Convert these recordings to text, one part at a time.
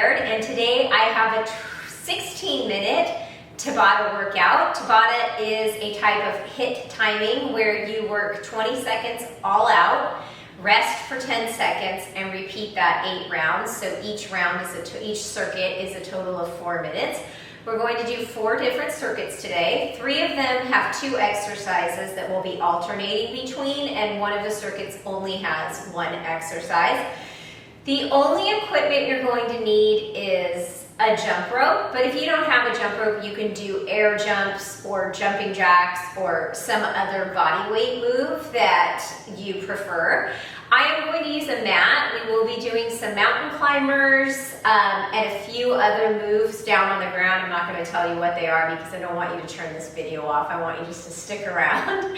prepared, and today I have a 16-minute Tabata workout. Tabata is a type of HIIT timing where you work 20 seconds all out, rest for 10 seconds, and repeat that 8 rounds. So each round is each circuit is a total of 4 minutes. We're going to do 4 different circuits today. 3 of them have 2 exercises that we'll be alternating between, and one of the circuits only has 1 exercise. The only equipment you're going to need is a jump rope, but if you don't have a jump rope, you can do air jumps or jumping jacks or some other body weight move that you prefer. I am going to use a mat. We will be doing some mountain climbers and a few other moves down on the ground. I'm not going to tell you what they are because I don't want you to turn this video off. I want you just to stick around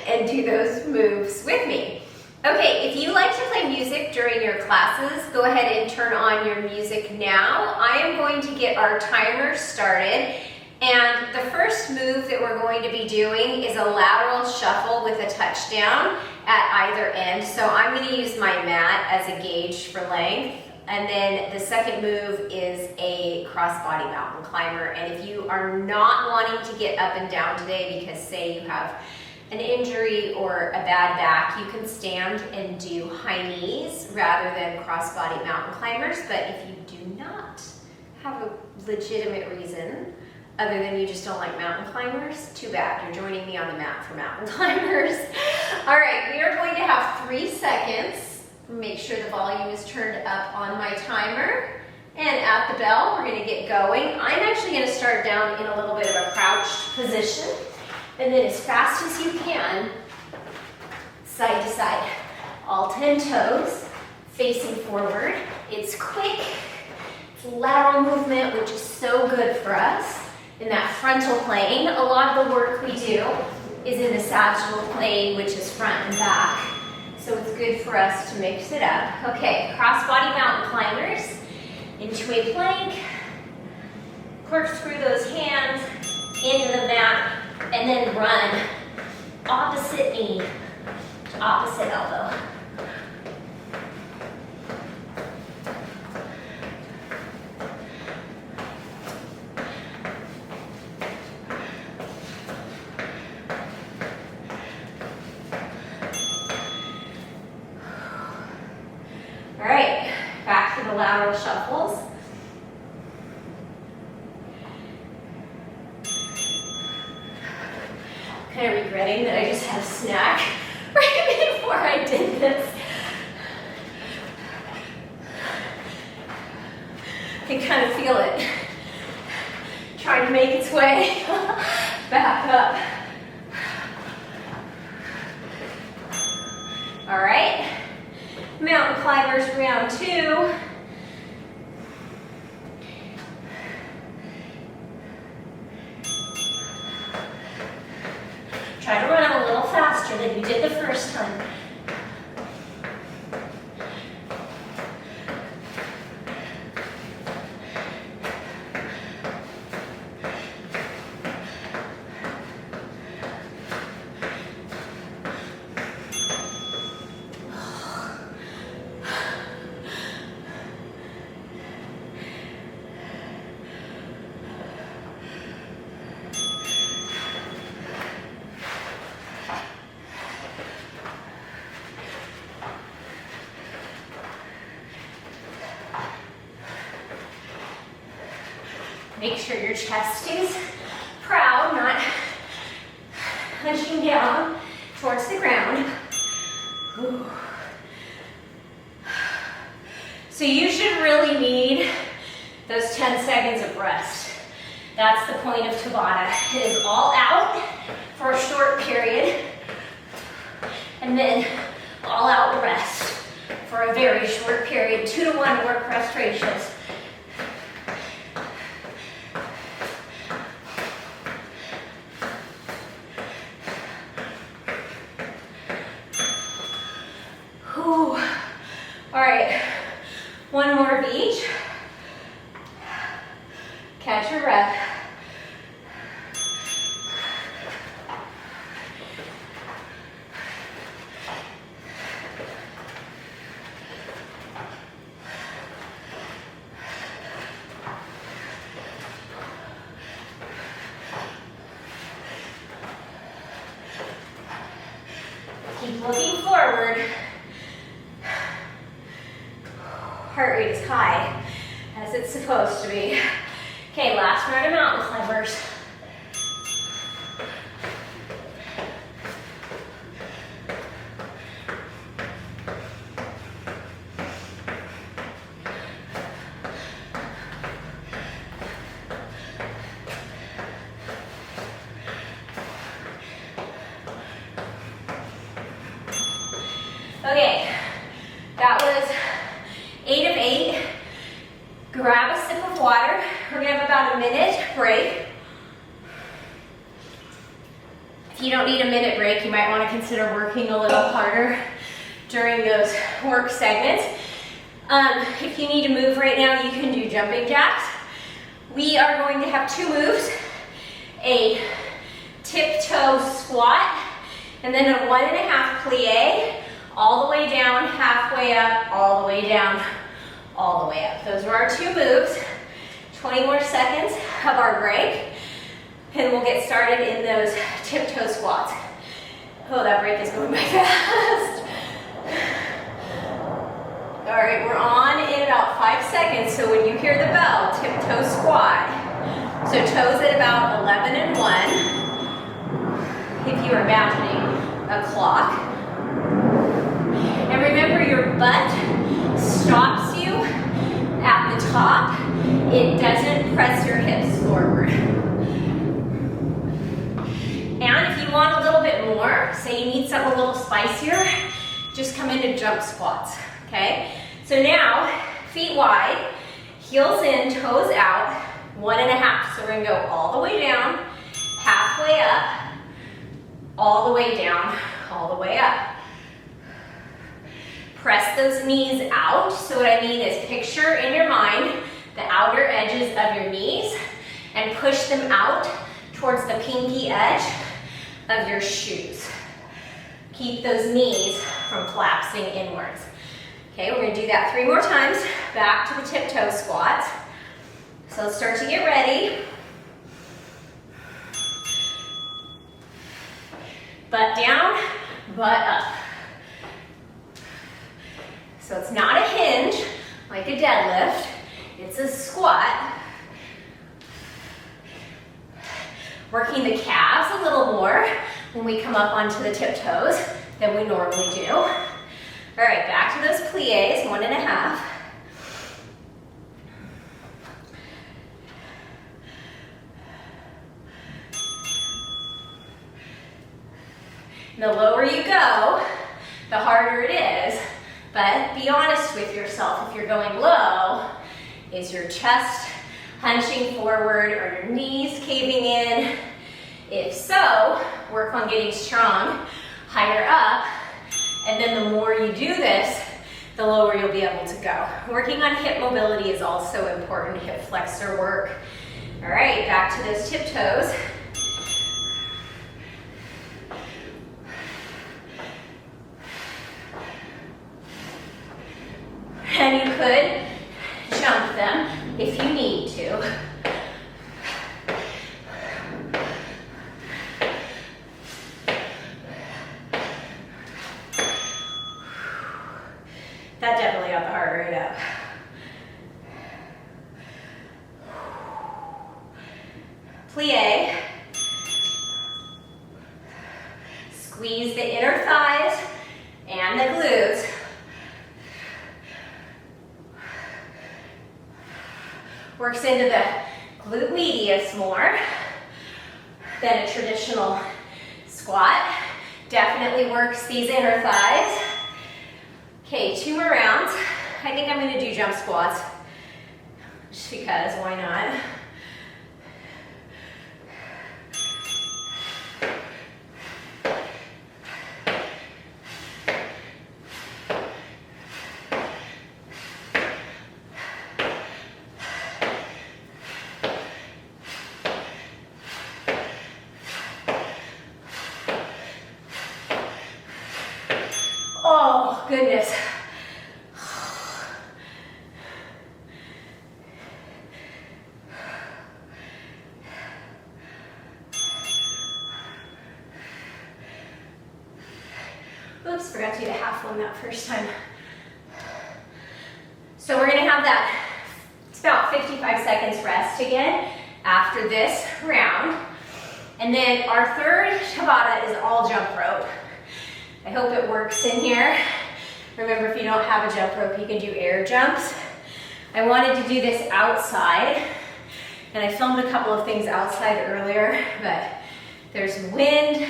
and do those moves with me. Okay, if you like to play music during your classes, go ahead and turn on your music now. I am going to get our timer started, and the first move that we're going to be doing is a lateral shuffle with a touchdown at either end. So I'm going to use my mat as a gauge for length, and then the second move is a crossbody mountain climber. And if you are not wanting to get up and down today because say you have an injury or a bad back, you can stand and do high knees rather than crossbody mountain climbers. But if you do not have a legitimate reason other than you just don't like mountain climbers, too bad. You're joining me on the mat for mountain climbers. All right, we are going to have 3 seconds. Make sure the volume is turned up on my timer. And at the bell, we're going to get going. I'm actually going to start down in a little bit of a crouched position. And then as fast as you can, side to side, all 10 toes, facing forward. It's quick, it's lateral movement, which is so good for us. In that frontal plane, a lot of the work we do is in the sagittal plane, which is front and back. So it's good for us to mix it up. Okay, crossbody mountain climbers, into a plank, corkscrew those hands into the mat, and then run opposite knee to opposite elbow. All right, back to the lateral shuffles. Kind of regretting that I just had a snack right before I did this. I can kind of feel it trying to make its way back up. All right, mountain climbers round 2. Try to run a little faster than you did the first time. Make sure your chest is proud, not hunching down towards the ground. Ooh. So you should really need those 10 seconds of rest. That's the point of Tabata. It is all out for a short period, and then all out rest for a very short period, 2-to-1 work-rest ratios. All right, 1 more of each. Catch your breath. Keep looking forward. Heart rate is high, as it's supposed to be. Okay, last round of mountain climbers. Okay, that was 8 of 8. Grab a sip of water. We're gonna have about a minute break. If you don't need a minute break, you might want to consider working a little harder during those work segments. If you need to move right now, you can do jumping jacks. We are going to have 2 moves, a tiptoe squat, and then a 1.5 plie, all the way down, halfway up, all the way down, all the way up. Those are our 2 moves. 20 more seconds of our break, and we'll get started in those tiptoe squats. Oh, that break is going by fast. All right, we're on in about 5 seconds, so when you hear the bell, tiptoe squat. So toes at about 11 and 1, if you are imagining a clock. And remember, your butt stops you at the top. It doesn't press your hips forward. And if you want a little bit more, say you need something a little spicier, just come into jump squats, okay? So now, feet wide, heels in, toes out, 1.5. So we're gonna go all the way down, halfway up, all the way down, all the way up. Press those knees out. So what I mean is picture in your mind the outer edges of your knees and push them out towards the pinky edge of your shoes. Keep those knees from collapsing inwards. Okay, we're gonna do that 3 more times. Back to the tiptoe squats. So let's start to get ready. Butt down, butt up. So it's not a hinge like a deadlift, it's a squat. Working the calves a little more when we come up onto the tiptoes than we normally do. All right, back to those plies, 1.5. The lower you go, the harder it is. But be honest with yourself. If you're going low, is your chest hunching forward or your knees caving in? If so, work on getting strong, higher up, and then the more you do this, the lower you'll be able to go. Working on hip mobility is also important, hip flexor work. All right, back to those tiptoes. And you could jump them if you need to. That definitely got the heart rate up. Plie. Squeeze the inner thighs and the glutes. Works into the glute medius more than a traditional squat. Definitely works these inner thighs. Okay, 2 more rounds. I think I'm gonna do jump squats, just because, why not? Oh, goodness. Ooh, Oops, forgot to do the half one that first time. So we're gonna have that, it's about 55 seconds rest again after this round. And then our third Tabata is all jump rope. I hope it works in here. Remember, if you don't have a jump rope, you can do air jumps. I wanted to do this outside, and I filmed a couple of things outside earlier, but there's wind,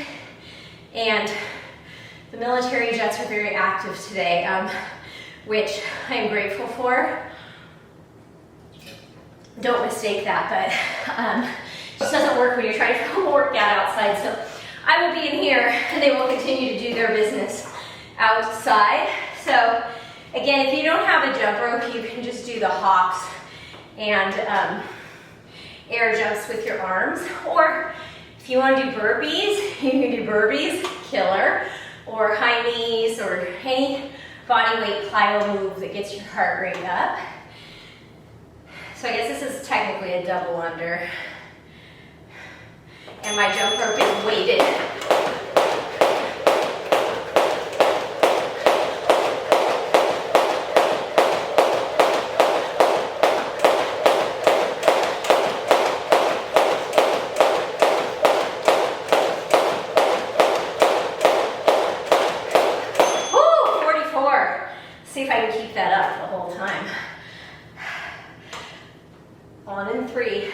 and the military jets are very active today, which I'm grateful for. Don't mistake that, but it just doesn't work when you're trying to film a workout outside. So I will be in here, and they will continue to do their business outside. So again, if you don't have a jump rope, you can just do the hops and air jumps with your arms. Or if you want to do burpees, you can do burpees, killer, or high knees, or any body weight plyo move that gets your heart rate up. So I guess this is technically a double under. And my jump rope is weighted. Woo, 44. See if I can keep that up the whole time. On in 3.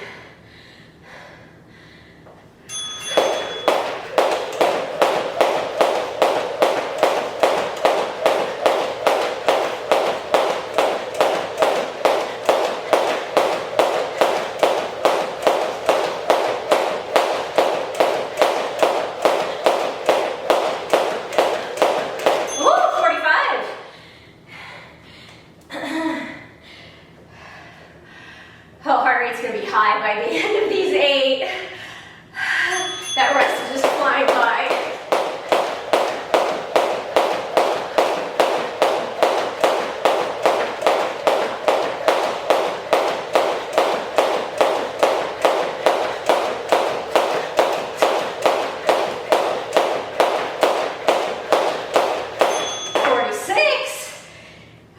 By the end of these 8, that rest is just flying by.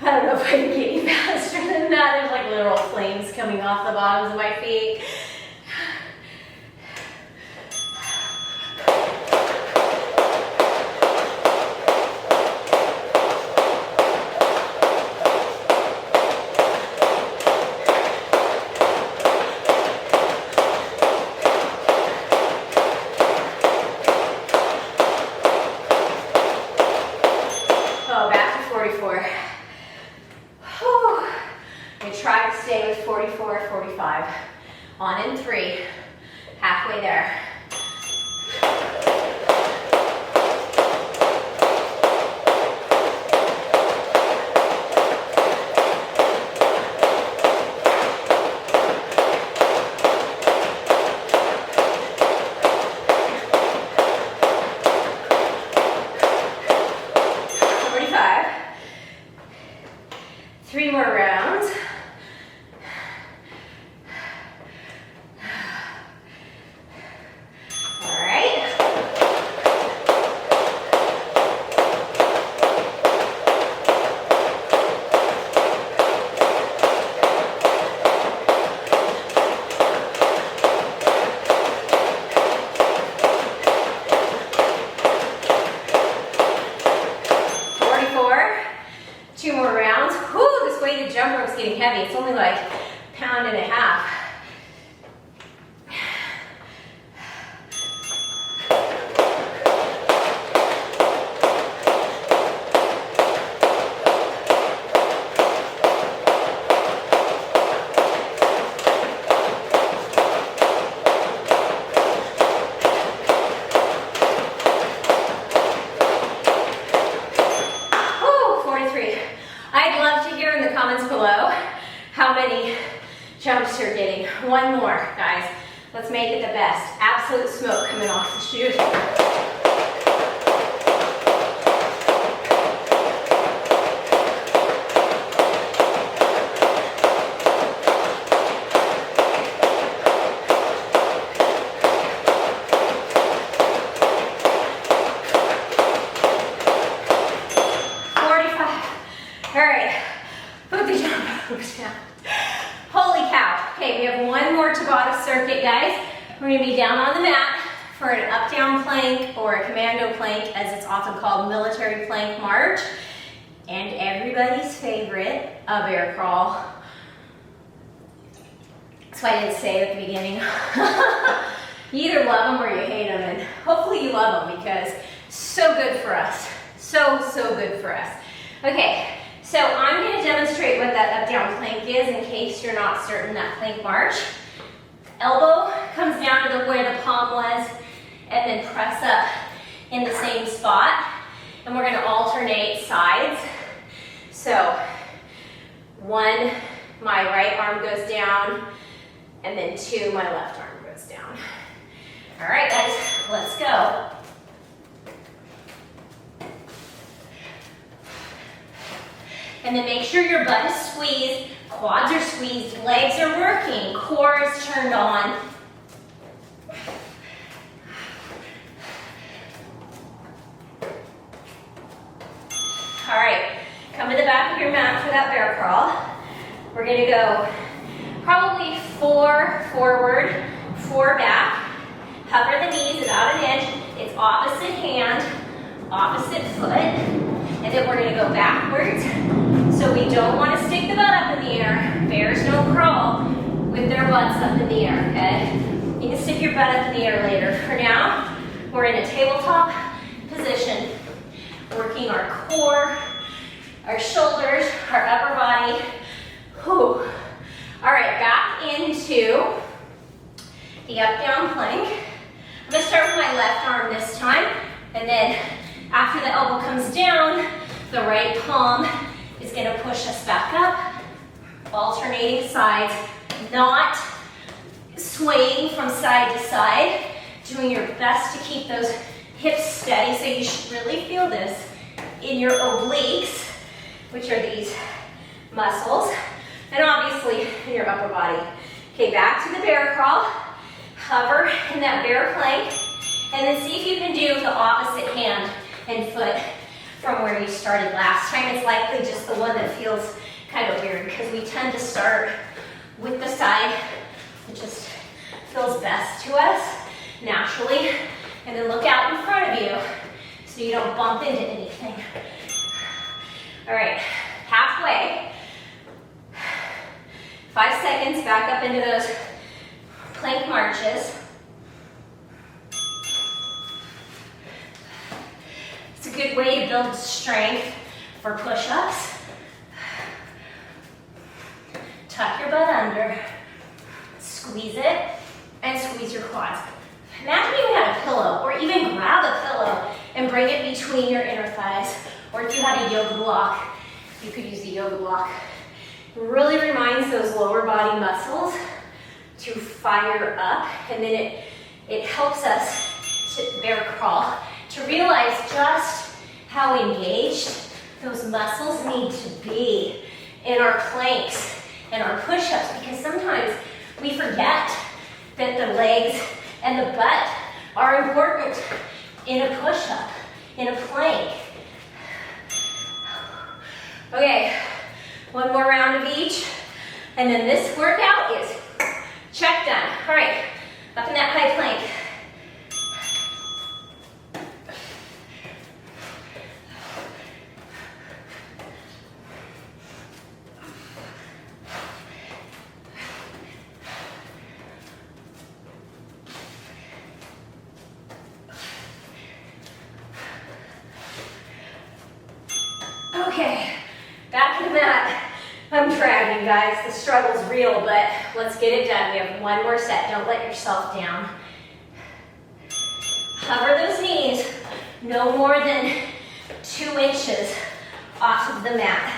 I don't know if I can get any faster than that. There's like literal flames coming off the bottoms of my feet. Oh, back to 44. Try to stay with 44, 45. On in 3. Halfway there. Three more rounds. All right. Two more rounds. Whew, this weighted jump rope's getting heavy. It's only like a pound and a half. I'd love to hear in the comments below how many jumps you're getting. One more, guys. Let's make it the best. Absolute smoke coming off the shoes. going to be down on the mat for an up-down plank or a commando plank, as it's often called, military plank march. And everybody's favorite, a bear crawl. That's why I didn't say it at the beginning. You either love them or you hate them, and hopefully you love them because so good for us. So good for us. Okay, so I'm going to demonstrate what that up-down plank is in case you're not certain that plank march. Elbow comes down to where the palm was, and then press up in the same spot. And we're going to alternate sides. So 1, my right arm goes down, and then 2, my left arm goes down. All right, guys, let's go. And then make sure your butt is squeezed, quads are squeezed, legs are working, core is turned on. All right, come to the back of your mat for that bear crawl. We're gonna go probably 4 forward, 4 back. Hover the knees about an inch. It's opposite hand, opposite foot. And then we're gonna go backwards. So we don't wanna stick the butt up in the air. Bears don't crawl with their butts up in the air, okay? You can stick your butt up in the air later. For now, we're in a tabletop position, working our core, our shoulders, our upper body. Whew. All right, back into the up-down plank. I'm gonna start with my left arm this time, and then after the elbow comes down, the right palm is gonna push us back up, alternating sides, not swaying from side to side, doing your best to keep those hips steady. So you should really feel this in your obliques, which are these muscles, and obviously in your upper body. Okay, back to the bear crawl. Hover in that bear plank, and then see if you can do the opposite hand and foot from where you started last time. It's likely just the one that feels kind of weird because we tend to start with the side. It just feels best to us naturally. And then look out in front of you so you don't bump into anything. All right, halfway. 5 seconds, back up into those plank marches. It's a good way to build strength for push-ups. Tuck your butt under, squeeze it, and squeeze your quads. Imagine you had a pillow, or even grab a pillow and bring it between your inner thighs. Or if you had a yoga block, you could use the yoga block. It really reminds those lower body muscles to fire up, and then it helps us to bear crawl, to realize just how engaged those muscles need to be in our planks and our push-ups, because sometimes we forget that the legs and the butt are important in a push-up, in a plank. Okay, 1 more round of each, and then this workout is check done. All right, up in that high plank. Okay, back to the mat. I'm dragging, guys. The struggle's real, but let's get it done. We have 1 more set. Don't let yourself down. Hover those knees no more than 2 inches off of the mat.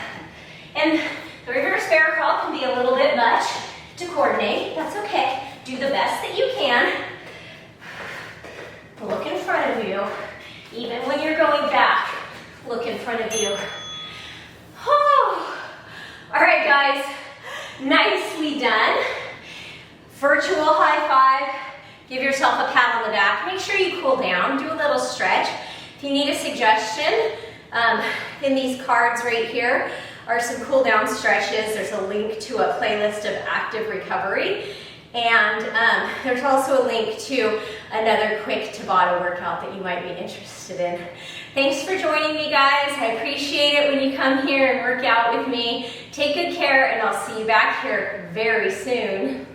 And the reverse bear crawl can be a little bit much to coordinate. That's okay. Do the best that you can. Look in front of you. Even when you're going back, look in front of you. Oh. All right, guys, nicely done. Virtual high five. Give yourself a pat on the back. Make sure you cool down. Do a little stretch. If you need a suggestion, in these cards right here are some cool down stretches. There's a link to a playlist of active recovery And there's also a link to another quick Tabata workout that you might be interested in. Thanks for joining me, guys. I appreciate it when you come here and work out with me. Take good care, and I'll see you back here very soon.